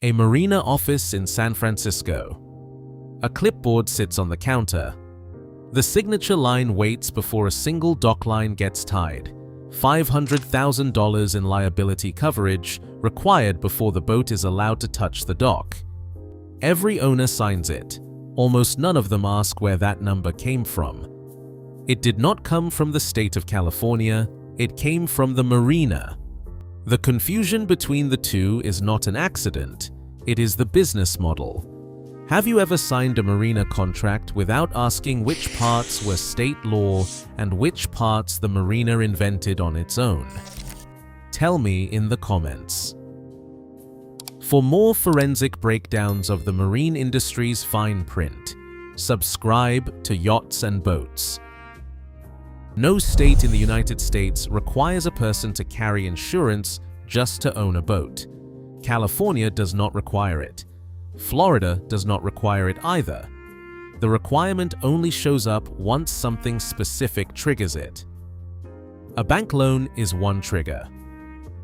A marina office in San Francisco. A clipboard sits on the counter. The signature line waits before a single dock line gets tied. $500,000 in liability coverage required before the boat is allowed to touch the dock. Every owner signs it. Almost none of them ask where that number came from. It did not come from the state of California, it came from the marina. The confusion between the two is not an accident, it is the business model. Have you ever signed a marina contract without asking which parts were state law and which parts the marina invented on its own? Tell me in the comments. For more forensic breakdowns of the marine industry's fine print, subscribe to Yachts and Boats. No state in the United States requires a person to carry insurance just to own a boat. California does not require it. Florida does not require it either. The requirement only shows up once something specific triggers it. A bank loan is one trigger.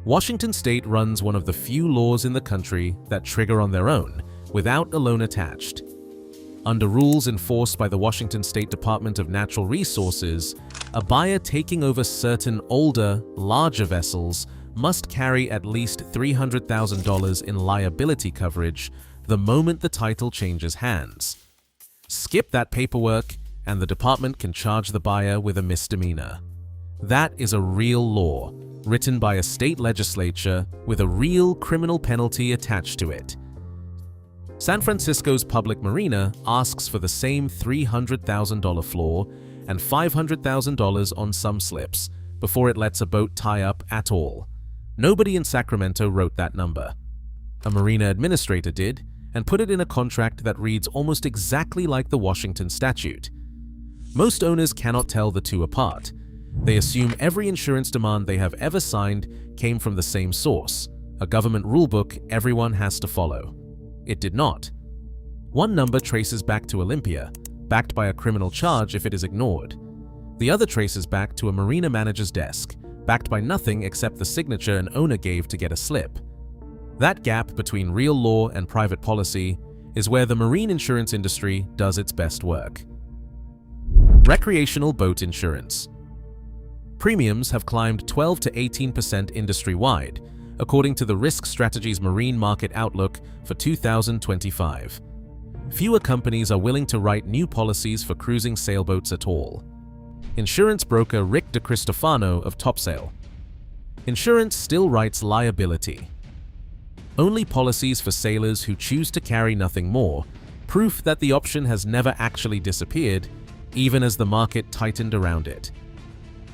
Washington State runs one of the few laws in the country that trigger on their own, without a loan attached. Under rules enforced by the Washington State Department of Natural Resources, a buyer taking over certain older, larger vessels must carry at least $300,000 in liability coverage the moment the title changes hands. Skip that paperwork, and the department can charge the buyer with a misdemeanor. That is a real law, written by a state legislature with a real criminal penalty attached to it. San Francisco's public marina asks for the same $300,000 floor and $500,000 on some slips before it lets a boat tie up at all. Nobody in Sacramento wrote that number. A marina administrator did, and put it in a contract that reads almost exactly like the Washington statute. Most owners cannot tell the two apart. They assume every insurance demand they have ever signed came from the same source, a government rulebook everyone has to follow. It did not. One number traces back to Olympia, backed by a criminal charge if it is ignored. The other traces back to a marina manager's desk, backed by nothing except the signature an owner gave to get a slip. That gap between real law and private policy is where the marine insurance industry does its best work. Recreational boat insurance. Premiums have climbed 12 to 18% industry-wide, according to the Risk Strategies Marine Market Outlook for 2025. Fewer companies are willing to write new policies for cruising sailboats at all. Insurance broker Rick DeCristofano of Topsail. Insurance still writes liability. Only policies for sailors who choose to carry nothing more, proof that the option has never actually disappeared, even as the market tightened around it.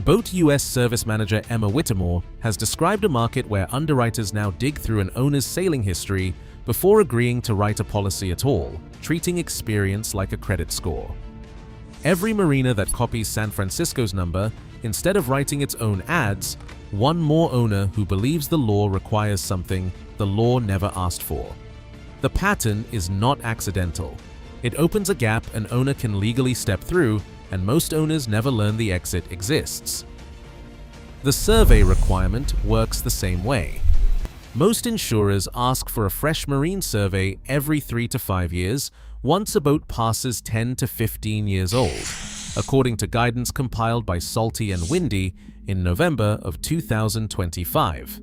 Boat US service manager Emma Whittemore has described a market where underwriters now dig through an owner's sailing history before agreeing to write a policy at all, treating experience like a credit score. Every marina that copies San Francisco's number, instead of writing its own adds, one more owner who believes the law requires something the law never asked for. The pattern is not accidental. It opens a gap an owner can legally step through, and most owners never learn the exit exists. The survey requirement works the same way. Most insurers ask for a fresh marine survey every 3 to 5 years once a boat passes 10 to 15 years old, according to guidance compiled by Salty and Windy in November of 2025.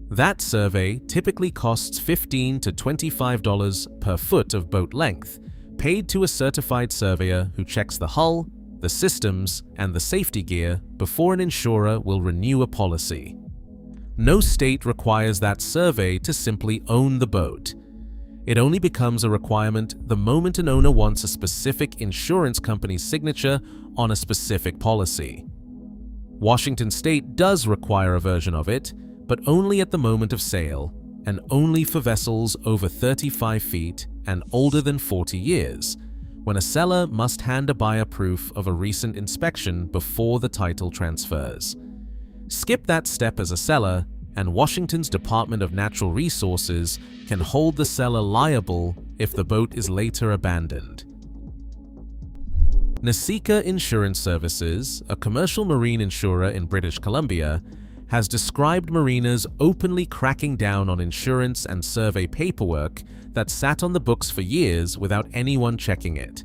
That survey typically costs $15 to $25 per foot of boat length, paid to a certified surveyor who checks the hull, the systems, and the safety gear before an insurer will renew a policy. No state requires that survey to simply own the boat. It only becomes a requirement the moment an owner wants a specific insurance company's signature on a specific policy. Washington State does require a version of it, but only at the moment of sale, and only for vessels over 35 feet and older than 40 years, when a seller must hand a buyer proof of a recent inspection before the title transfers. Skip that step as a seller, and Washington's Department of Natural Resources can hold the seller liable if the boat is later abandoned. Nasika Insurance Services, a commercial marine insurer in British Columbia, has described marinas openly cracking down on insurance and survey paperwork that sat on the books for years without anyone checking it.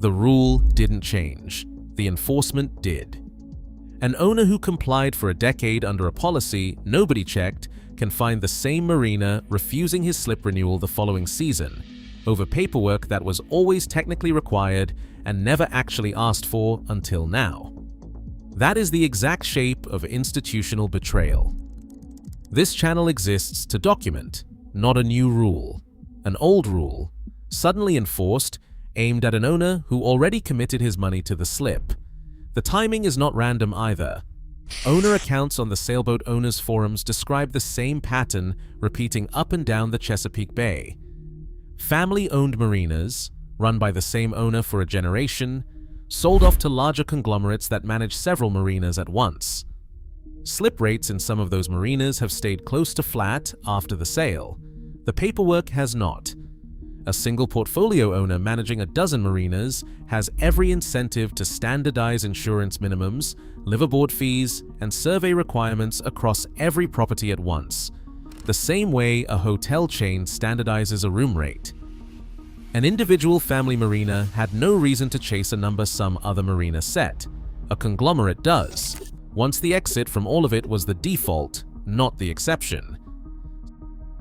The rule didn't change. The enforcement did. An owner who complied for a decade under a policy nobody checked can find the same marina refusing his slip renewal the following season over paperwork that was always technically required and never actually asked for until now. That is the exact shape of institutional betrayal. This channel exists to document, not a new rule. An old rule, suddenly enforced, aimed at an owner who already committed his money to the slip. The timing is not random either. Owner accounts on the sailboat owners forums describe the same pattern repeating up and down the Chesapeake Bay. Family-owned marinas, run by the same owner for a generation, sold off to larger conglomerates that manage several marinas at once. Slip rates in some of those marinas have stayed close to flat after the sale. The paperwork has not. A single portfolio owner managing a dozen marinas has every incentive to standardize insurance minimums, liveaboard fees, and survey requirements across every property at once, the same way a hotel chain standardizes a room rate. An individual family marina had no reason to chase a number some other marina set. A conglomerate does, once the exit from all of it was the default, not the exception.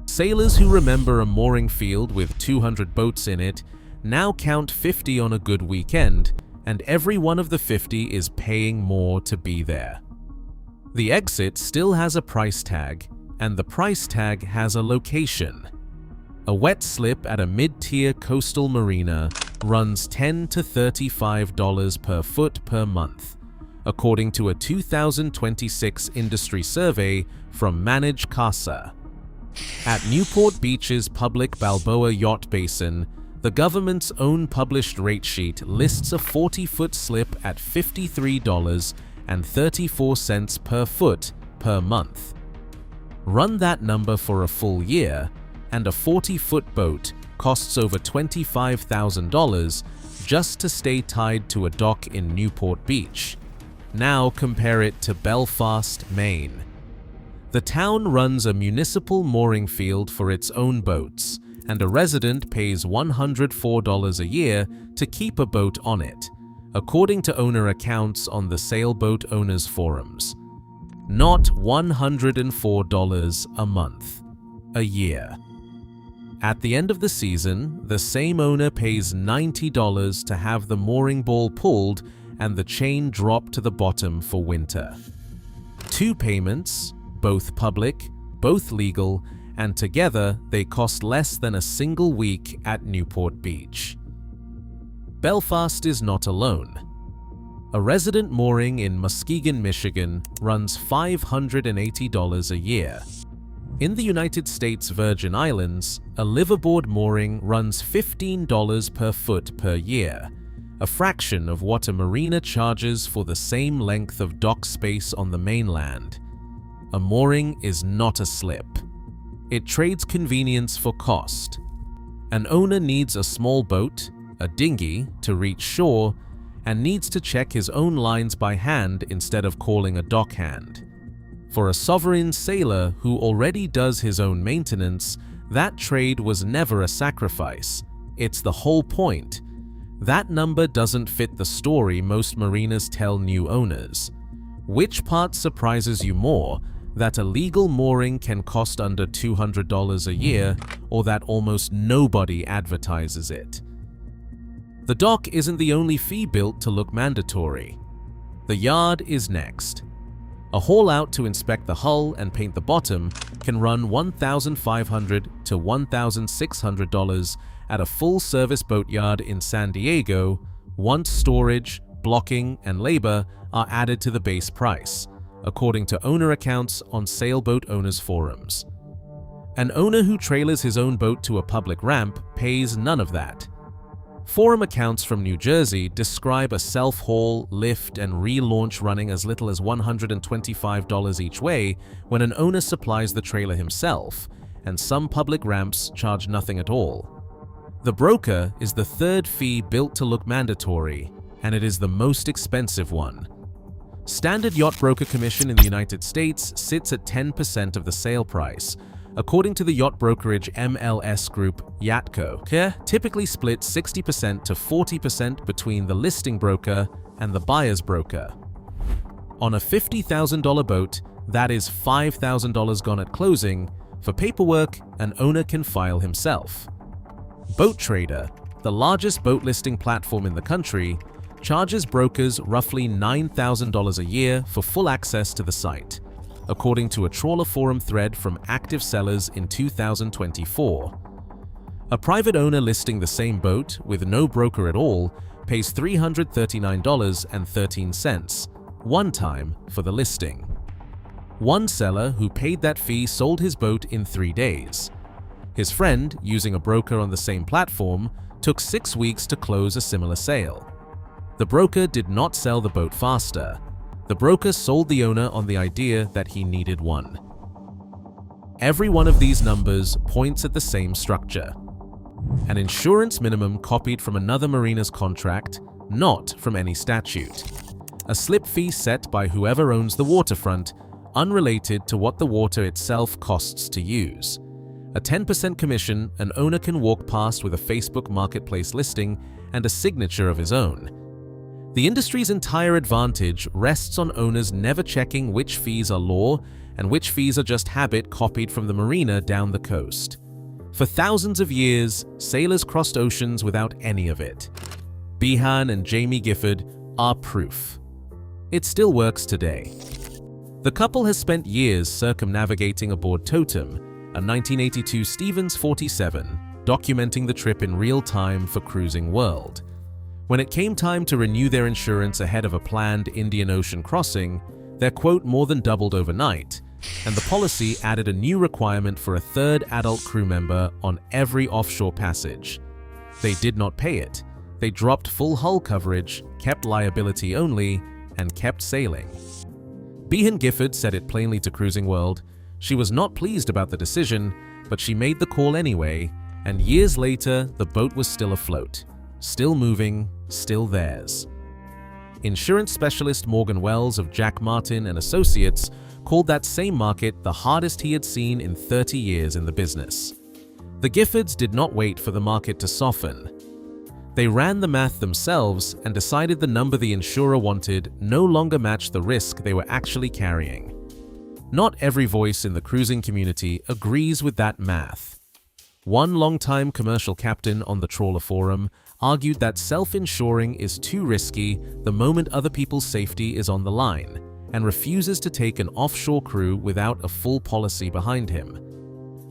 Sailors who remember a mooring field with 200 boats in it now count 50 on a good weekend, and every one of the 50 is paying more to be there. The exit still has a price tag, and the price tag has a location. A wet slip at a mid-tier coastal marina runs $10 to $35 per foot per month, according to a 2026 industry survey from Manage Casa. At Newport Beach's public Balboa Yacht Basin, the government's own published rate sheet lists a 40-foot slip at $53.34 per foot per month. Run that number for a full year, and a 40-foot boat costs over $25,000 just to stay tied to a dock in Newport Beach. Now compare it to Belfast, Maine. The town runs a municipal mooring field for its own boats, and a resident pays $104 a year to keep a boat on it, according to owner accounts on the sailboat owners forums. Not $104 a month, a year. At the end of the season, the same owner pays $90 to have the mooring ball pulled and the chain dropped to the bottom for winter. 2 payments, both public, both legal, and together they cost less than a single week at Newport Beach. Belfast is not alone. A resident mooring in Muskegon, Michigan runs $580 a year. In the United States Virgin Islands, a liveaboard mooring runs $15 per foot per year, a fraction of what a marina charges for the same length of dock space on the mainland. A mooring is not a slip. It trades convenience for cost. An owner needs a small boat, a dinghy, to reach shore, and needs to check his own lines by hand instead of calling a dockhand. For a sovereign sailor who already does his own maintenance, that trade was never a sacrifice. It's the whole point. That number doesn't fit the story most marinas tell new owners. Which part surprises you more? That a legal mooring can cost under $200 a year, or that almost nobody advertises it? The dock isn't the only fee built to look mandatory. The yard is next. A haul out to inspect the hull and paint the bottom can run $1,500 to $1,600 at a full-service boatyard in San Diego, once storage, blocking, and labor are added to the base price, according to owner accounts on sailboat owners forums. An owner who trailers his own boat to a public ramp pays none of that. Forum accounts from New Jersey describe a self-haul, lift, and relaunch running as little as $125 each way when an owner supplies the trailer himself, and some public ramps charge nothing at all. The broker is the third fee built to look mandatory, and it is the most expensive one. Standard yacht broker commission in the United States sits at 10% of the sale price. According to the yacht brokerage MLS group Yacht, typically split 60% to 40% between the listing broker and the buyer's broker. On a $50,000 boat, that is $5,000 gone at closing. For paperwork, an owner can file himself. Boat Trader, the largest boat listing platform in the country, charges brokers roughly $9,000 a year for full access to the site, according to a trawler forum thread from active sellers in 2024. A private owner listing the same boat with no broker at all pays $339.13 one time for the listing. One seller who paid that fee sold his boat in 3 days. His friend, using a broker on the same platform, took 6 weeks to close a similar sale. The broker did not sell the boat faster. The broker sold the owner on the idea that he needed one. Every one of these numbers points at the same structure. An insurance minimum copied from another marina's contract, not from any statute. A slip fee set by whoever owns the waterfront, unrelated to what the water itself costs to use. A 10% commission an owner can walk past with a Facebook Marketplace listing and a signature of his own. The industry's entire advantage rests on owners never checking which fees are law and which fees are just habit copied from the marina down the coast. For thousands of years, sailors crossed oceans without any of it. Behan and Jamie Gifford are proof. It still works today. The couple has spent years circumnavigating aboard Totem, a 1982 Stevens 47, documenting the trip in real time for Cruising World. When it came time to renew their insurance ahead of a planned Indian Ocean crossing, their quote more than doubled overnight, and the policy added a new requirement for a third adult crew member on every offshore passage. They did not pay it. They dropped full hull coverage, kept liability only, and kept sailing. Behan Gifford said it plainly to Cruising World. She was not pleased about the decision, but she made the call anyway, and years later, the boat was still afloat. Still moving, still theirs. Insurance specialist Morgan Wells of Jack Martin and Associates called that same market the hardest he had seen in 30 years in the business. The Giffords did not wait for the market to soften. They ran the math themselves and decided the number the insurer wanted no longer matched the risk they were actually carrying. Not every voice in the cruising community agrees with that math. One longtime commercial captain on the trawler forum argued that self-insuring is too risky the moment other people's safety is on the line, and refuses to take an offshore crew without a full policy behind him.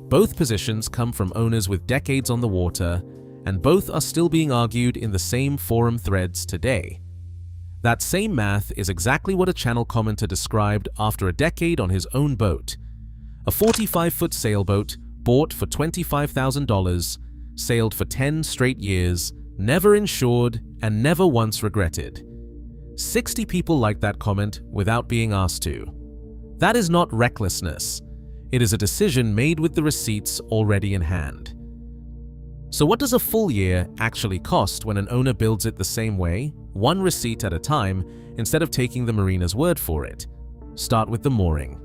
Both positions come from owners with decades on the water, and both are still being argued in the same forum threads today. That same math is exactly what a channel commenter described after a decade on his own boat. A 45-foot sailboat, bought for $25,000, sailed for 10 straight years, never insured, and never once regretted. 60 people liked that comment without being asked to. That is not recklessness. It is a decision made with the receipts already in hand. So what does a full year actually cost when an owner builds it the same way, one receipt at a time, instead of taking the marina's word for it? Start with the mooring.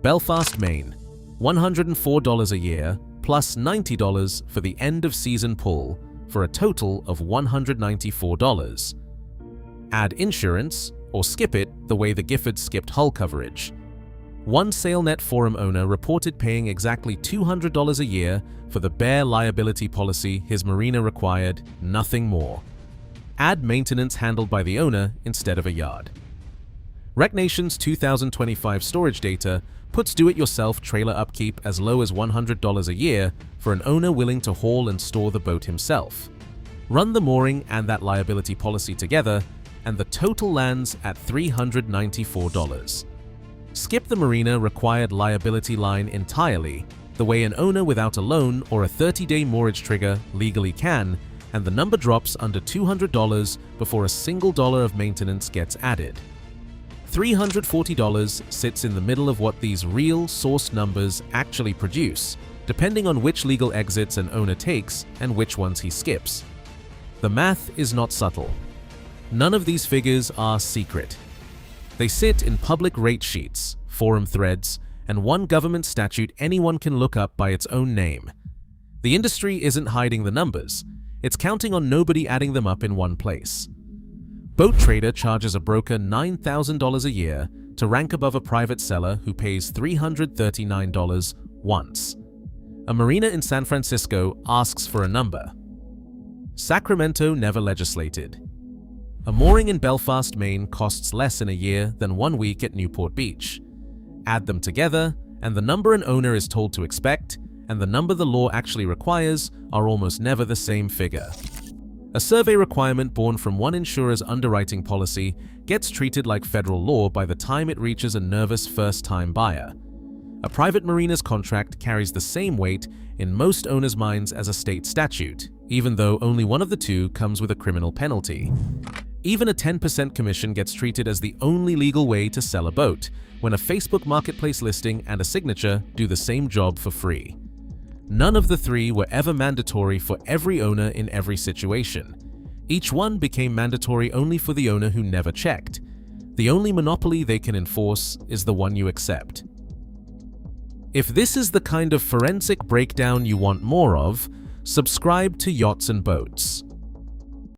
Belfast, Maine, $104 a year, plus $90 for the end-of-season pull, for a total of $194. Add insurance, or skip it the way the Giffords skipped hull coverage. One SailNet forum owner reported paying exactly $200 a year for the bare liability policy his marina required, nothing more. Add maintenance handled by the owner instead of a yard. RecNation's 2025 storage data puts do-it-yourself trailer upkeep as low as $100 a year for an owner willing to haul and store the boat himself. Run the mooring and that liability policy together, and the total lands at $394. Skip the marina required liability line entirely, the way an owner without a loan or a 30-day moorage trigger legally can, and the number drops under $200 before a single dollar of maintenance gets added. $340 sits in the middle of what these real source numbers actually produce, depending on which legal exits an owner takes and which ones he skips. The math is not subtle. None of these figures are secret. They sit in public rate sheets, forum threads, and one government statute anyone can look up by its own name. The industry isn't hiding the numbers, it's counting on nobody adding them up in one place. Boat Trader charges a broker $9,000 a year to rank above a private seller who pays $339 once. A marina in San Francisco asks for a number. Sacramento never legislated. A mooring in Belfast, Maine costs less in a year than 1 week at Newport Beach. Add them together, and the number an owner is told to expect and the number the law actually requires are almost never the same figure. A survey requirement born from one insurer's underwriting policy gets treated like federal law by the time it reaches a nervous first-time buyer. A private marina's contract carries the same weight in most owners' minds as a state statute, even though only one of the two comes with a criminal penalty. Even a 10% commission gets treated as the only legal way to sell a boat, when a Facebook Marketplace listing and a signature do the same job for free. None of the three were ever mandatory for every owner in every situation. Each one became mandatory only for the owner who never checked. The only monopoly they can enforce is the one you accept. If this is the kind of forensic breakdown you want more of, subscribe to Yachts and Boats.